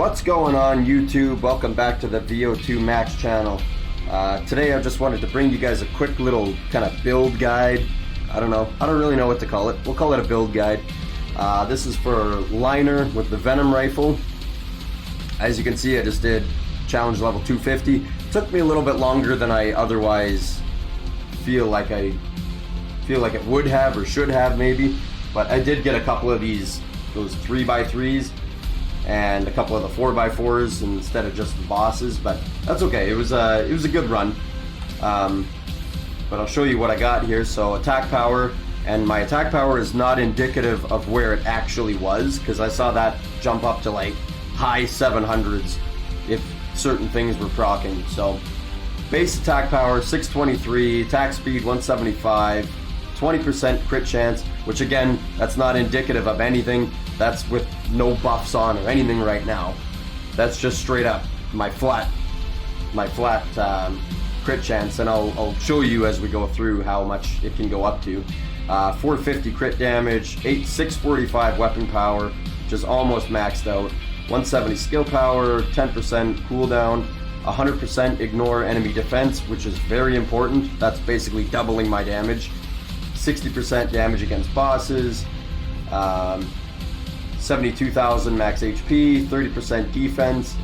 What's going on YouTube? Welcome back to the VO2 Max channel. Today I just wanted to bring you guys a quick little kind of build guide. I don't really know what to call it. We'll call it a build guide. This is for liner with the Venom rifle. As you can see, I just did challenge level 250. Took me a little bit longer than I otherwise feel like it would have or should have maybe, but I did get a couple of those 3x3s and a couple of the 4x4s instead of just the bosses, but that's okay. It was a good run. But I'll show you what I got here. So attack power, and my attack power is not indicative of where it actually was, because I saw that jump up to like high 700s if certain things were proccing. So base attack power 623, attack speed 175, 20% crit chance, which again, that's not indicative of anything. That's with no buffs on or anything right now. That's just straight up my flat crit chance, and I'll show you as we go through how much it can go up to. 450 crit damage, 645 weapon power, which is almost maxed out. 170 skill power, 10% cooldown, 100% ignore enemy defense, which is very important. That's basically doubling my damage. 60% damage against bosses, 72,000 max HP, 30% defense,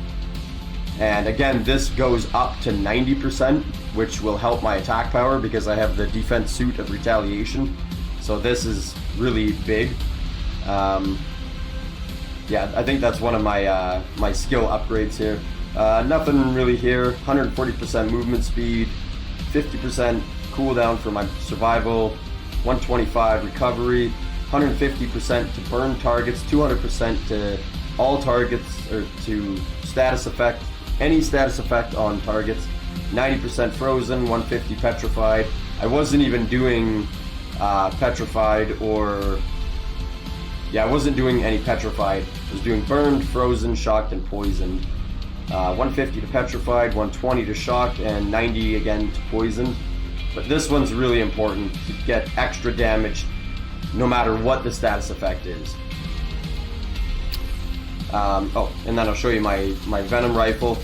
and again this goes up to 90%, which will help my attack power because I have the defense suit of retaliation. So this is really big. Yeah, I think that's one of my my skill upgrades here. Nothing really here. 140% movement speed, 50% cooldown for my survival, 125 recovery, 150% to burn targets, 200% to all targets, or to status effect, any status effect on targets, 90% frozen, 150 petrified. I wasn't even doing petrified, or yeah, I wasn't doing any petrified. I was doing burned, frozen, shocked, and poisoned. 150 to petrified, 120 to shocked, and 90 again to poisoned. But this one's really important to get extra damage no matter what the status effect is. Oh, and then I'll show you my Venom rifle.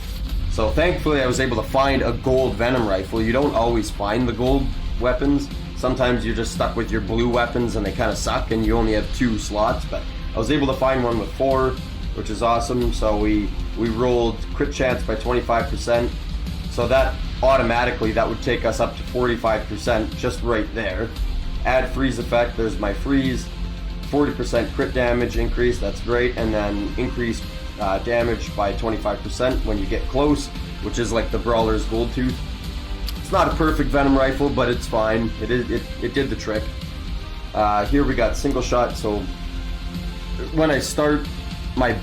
So thankfully I was able to find a gold Venom rifle. You don't always find the gold weapons. Sometimes you're just stuck with your blue weapons and they kind of suck and you only have 2 slots, but I was able to find one with 4, which is awesome. So we rolled crit chance by 25%. So that automatically, that would take us up to 45% just right there. Add freeze effect, there's my freeze, 40% crit damage increase, that's great, and then increase damage by 25% when you get close, which is like the Brawler's Gold Tooth. It's not a perfect Venom rifle, but it's fine. It did the trick. Here we got single shot, so when I start my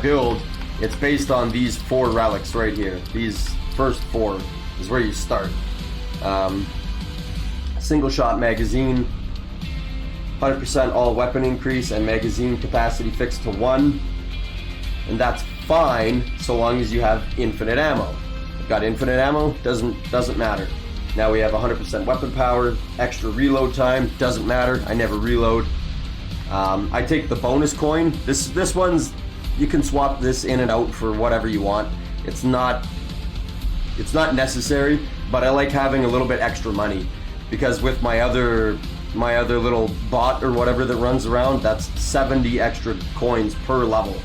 build, it's based on these 4 relics right here. These first 4 is where you start. Single shot magazine, 100% all weapon increase, and magazine capacity fixed to 1, and that's fine so long as you have infinite ammo. I've got infinite ammo, doesn't matter. Now we have 100% weapon power, extra reload time, doesn't matter, I never reload. I take the bonus coin. This one's, you can swap this in and out for whatever you want. It's not necessary, but I like having a little bit extra money, because with my other little bot or whatever that runs around, that's 70 extra coins per level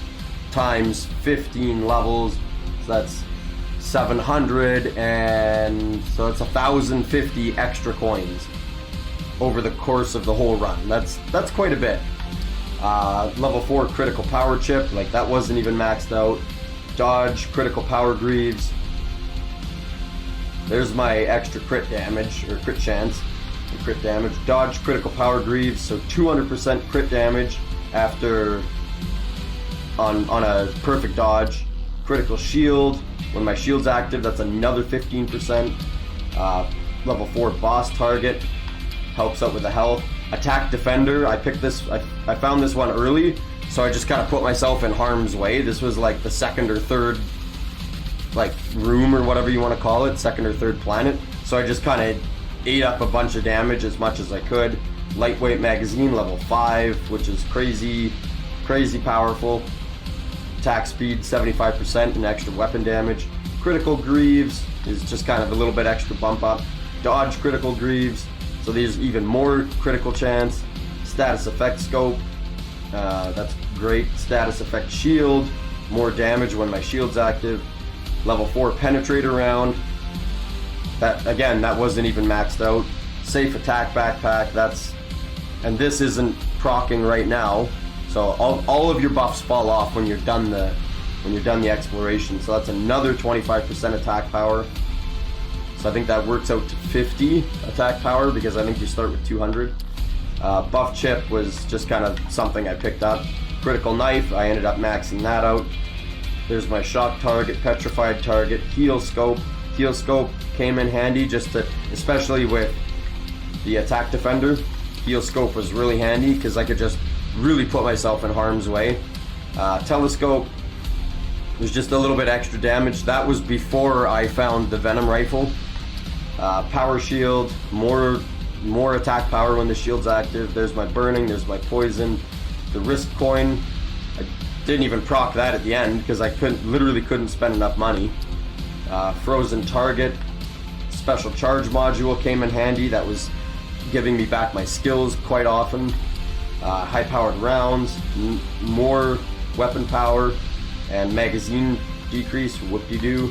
times 15 levels, so that's 700, and so it's 1,050 extra coins over the course of the whole run. That's quite a bit. Level 4 critical power chip, like that wasn't even maxed out. Dodge critical power greaves. There's my extra crit damage, or crit chance, and crit damage. Dodge critical power greaves, so 200% crit damage after on a perfect dodge. Critical shield, when my shield's active, that's another 15%. Level 4 boss target, helps out with the health. Attack defender, I picked this, I found this one early, so I just kind of put myself in harm's way. This was like the 2nd or 3rd like room, or whatever you want to call it, 2nd or 3rd planet. So I just kind of ate up a bunch of damage as much as I could. Lightweight magazine, level 5, which is crazy powerful. attack speed 75% and extra weapon damage. Critical Greaves is just kind of a little bit extra bump up. Dodge critical Greaves, so there's even more critical chance. Status effect scope, that's great. Status effect shield, more damage when my shield's active. Level 4 penetrator round. That again, that wasn't even maxed out. Safe attack backpack, and this isn't proccing right now. So all of your buffs fall off when you're done the exploration. So that's another 25% attack power. So I think that works out to 50 attack power because I think you start with 200. Buff chip was just kind of something I picked up. Critical knife, I ended up maxing that out. There's my shock target, petrified target, heal scope. Heal scope came in handy just to, especially with the attack defender. Heal scope was really handy because I could just really put myself in harm's way. Telescope was just a little bit extra damage. That was before I found the Venom rifle. Power shield, more attack power when the shield's active. There's my burning, there's my poison. The risk coin, I didn't even proc that at the end because I literally couldn't spend enough money. Frozen target, special charge module came in handy. That was giving me back my skills quite often. High powered rounds, more weapon power, and magazine decrease, whoop-de-doo.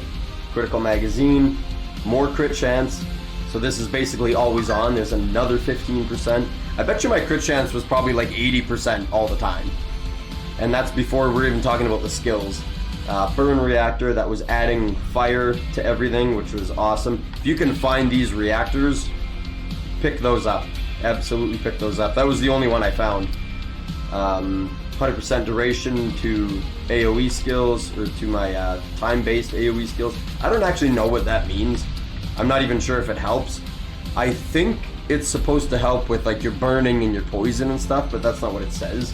Critical magazine, more crit chance. So this is basically always on. There's another 15%. I bet you my crit chance was probably like 80% all the time. And that's before we're even talking about the skills. Burn reactor, that was adding fire to everything, which was awesome. If you can find these reactors, pick those up. Absolutely pick those up. That was the only one I found. 100% duration to AoE skills, or to my time-based AoE skills. I don't actually know what that means. I'm not even sure if it helps. I think it's supposed to help with like your burning and your poison and stuff, but that's not what it says.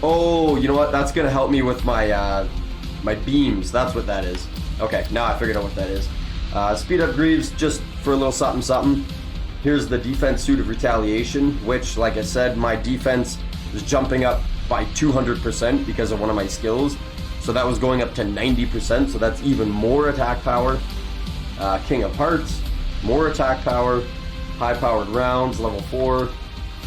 Oh, you know what? That's gonna help me with my my beams. That's what that is. Okay, now I figured out what that is. Speed up Greaves, just for a little something something. Here's the defense suit of retaliation, which, like I said, my defense was jumping up by 200% because of one of my skills. So that was going up to 90%, so that's even more attack power. King of Hearts, more attack power. High powered rounds, level 4.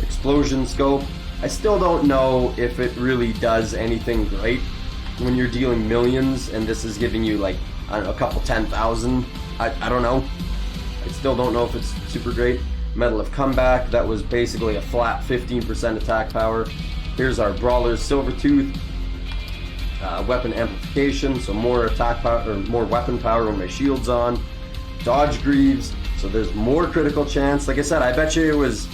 Explosion scope. I still don't know if it really does anything great when you're dealing millions and this is giving you like, I don't know, a couple 10,000. I don't know. I still don't know if it's super great. Medal of Comeback, that was basically a flat 15% attack power. Here's our Brawler's Silvertooth. Weapon amplification, so more attack power, or more weapon power when my shield's on. Dodge Greaves, so there's more critical chance. Like I said, I bet you it was,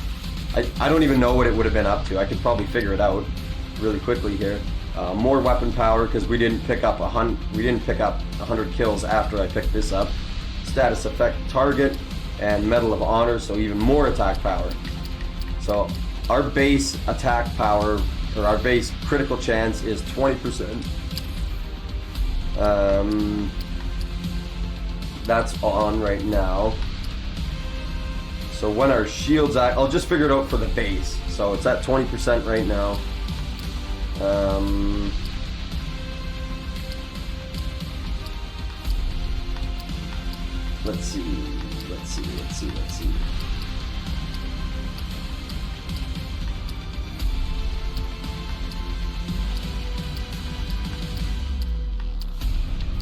I don't even know what it would have been up to. I could probably figure it out really quickly here. More weapon power because we didn't pick up 100 kills after I picked this up. Status effect target and Medal of Honor, so even more attack power. So our base attack power, or our base critical chance, is 20%. That's on right now. So when our shields act, I'll just figure it out for the base. So it's at 20% right now. Let's see.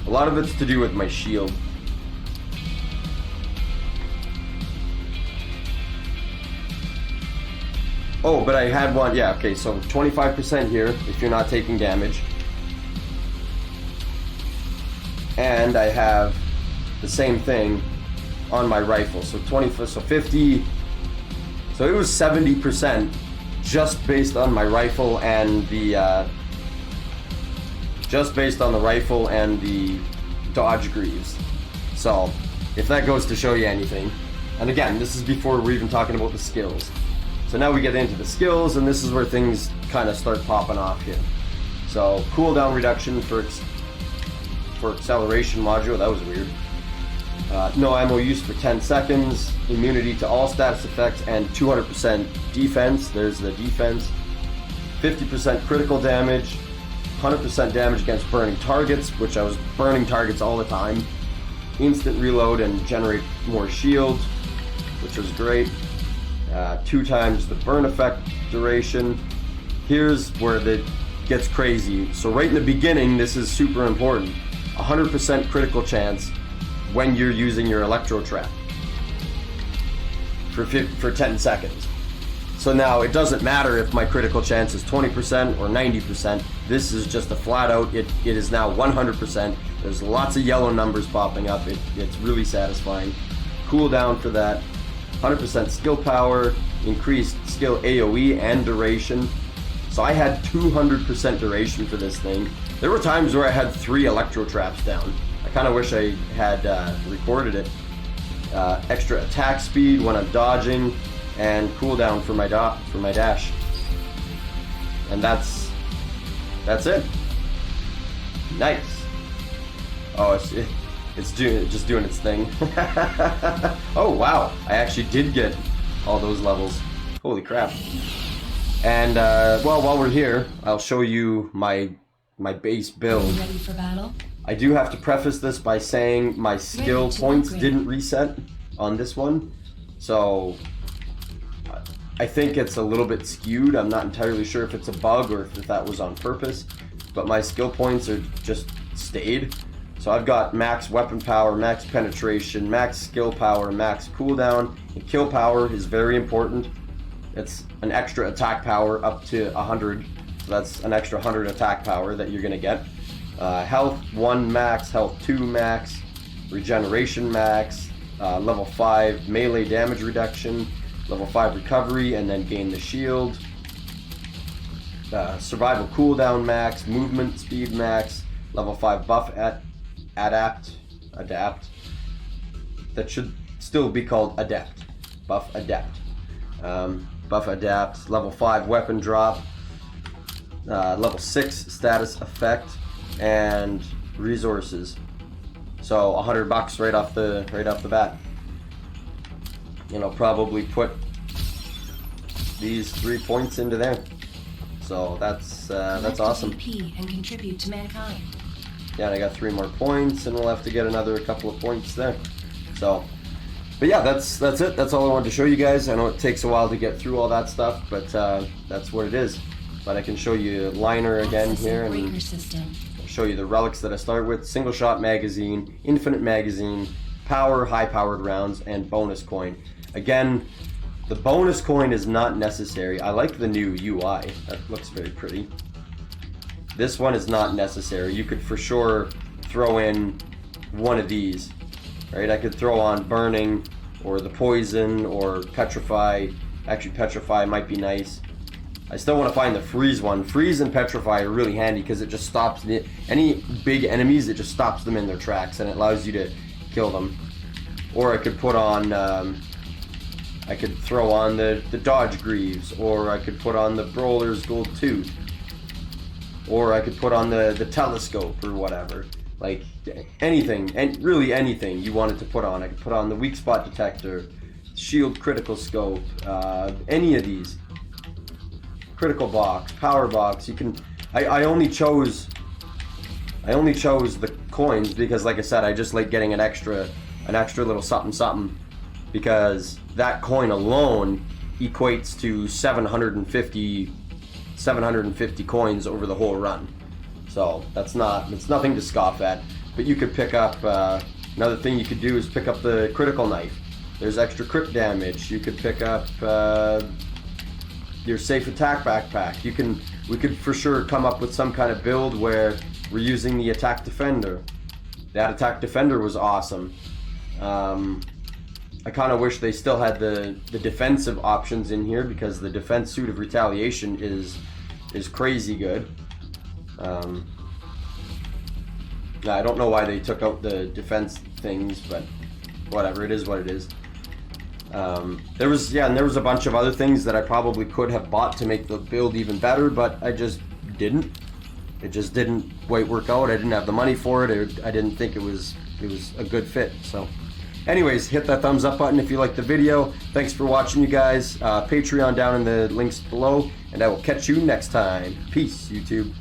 A lot of it's to do with my shield. Oh, but I had one, yeah, okay, so 25% here if you're not taking damage. And I have the same thing on my rifle, so 50, so it was 70% just based on my rifle and the Dodge Greaves. So if that goes to show you anything, and again, this is before we're even talking about the skills. So now we get into the skills, and this is where things kind of start popping off here. So cooldown reduction for acceleration module, that was weird. No ammo use for 10 seconds, immunity to all status effects, and 200% defense. There's the defense. 50% critical damage, 100% damage against burning targets, which I was burning targets all the time. Instant reload and generate more shield, which was great. 2 times the burn effect duration. Here's where it gets crazy. So right in the beginning, this is super important. 100% critical chance when you're using your electro trap for 10 seconds. So now it doesn't matter if my critical chance is 20% or 90%. This is just a flat out, it is now 100%. There's lots of yellow numbers popping up. It's really satisfying. Cooldown for that. 100% skill power, increased skill AoE and duration. So I had 200% duration for this thing. There were times where I had 3 electro traps down. I kind of wish I had recorded it. Extra attack speed when I'm dodging, and cooldown for my dash. And that's it. Nice. Oh, it's just doing its thing. Oh wow, I actually did get all those levels. Holy crap. And well, while we're here, I'll show you my base build. Ready for battle? I do have to preface this by saying my skill points didn't reset on this one, so I think it's a little bit skewed. I'm not entirely sure if it's a bug or if that was on purpose, but my skill points are just stayed. So I've got max weapon power, max penetration, max skill power, max cooldown, and kill power is very important. It's an extra attack power up to 100, so that's an extra 100 attack power that you're gonna get. Health 1 max, health 2 max, regeneration max, level 5 melee damage reduction, level 5 recovery, and then gain the shield. Survival cooldown max, movement speed max, level 5 buff adapt. That should still be called adept. Buff adapt. Buff adapt, level 5 weapon drop, level 6 status effect, and resources. So $100 right off the bat. You know, probably put these 3 points into there. So that's awesome. And contribute to mankind. Yeah, and I got 3 more points, and we'll have to get another couple of points there. So, but yeah, that's it. That's all I wanted to show you guys. I know it takes a while to get through all that stuff, but that's what it is. But I can show you liner again here, and show you the relics that I start with. Single shot magazine, infinite magazine, power, high powered rounds, and bonus coin. Again, the bonus coin is not necessary. I like the new UI. That looks very pretty. This one is not necessary. You could for sure throw in one of these, right? I could throw on burning, or the poison, or petrify. Actually, petrify might be nice. I still want to find the freeze one. Freeze and petrify are really handy because it just stops any big enemies. It just stops them in their tracks and it allows you to kill them. Or I could put on, I could throw on the dodge greaves, or I could put on the brawler's gold tooth, or I could put on the telescope or whatever. Like anything, and really anything you wanted to put on. I could put on the weak spot detector, shield critical scope, any of these. Critical box, power box. You can. I only chose the coins because, like I said, I just like getting an extra little something, because that coin alone equates to 750 coins over the whole run. So it's nothing to scoff at. But you could pick up another thing you could do is pick up the critical knife. There's extra crit damage. You could pick up your safe attack backpack. We could for sure come up with some kind of build where we're using the attack defender. That attack defender was awesome. I kind of wish they still had the defensive options in here, because the defense suit of retaliation is crazy good. I don't know why they took out the defense things, but whatever, it is what it is. There was a bunch of other things that I probably could have bought to make the build even better, but I just didn't. It just didn't quite work out. I didn't have the money for it. I didn't think it was a good fit. So Anyways, hit that thumbs up button if you liked the video. Thanks for watching, you guys. Patreon down in the links below, and I will catch you next time. Peace, YouTube.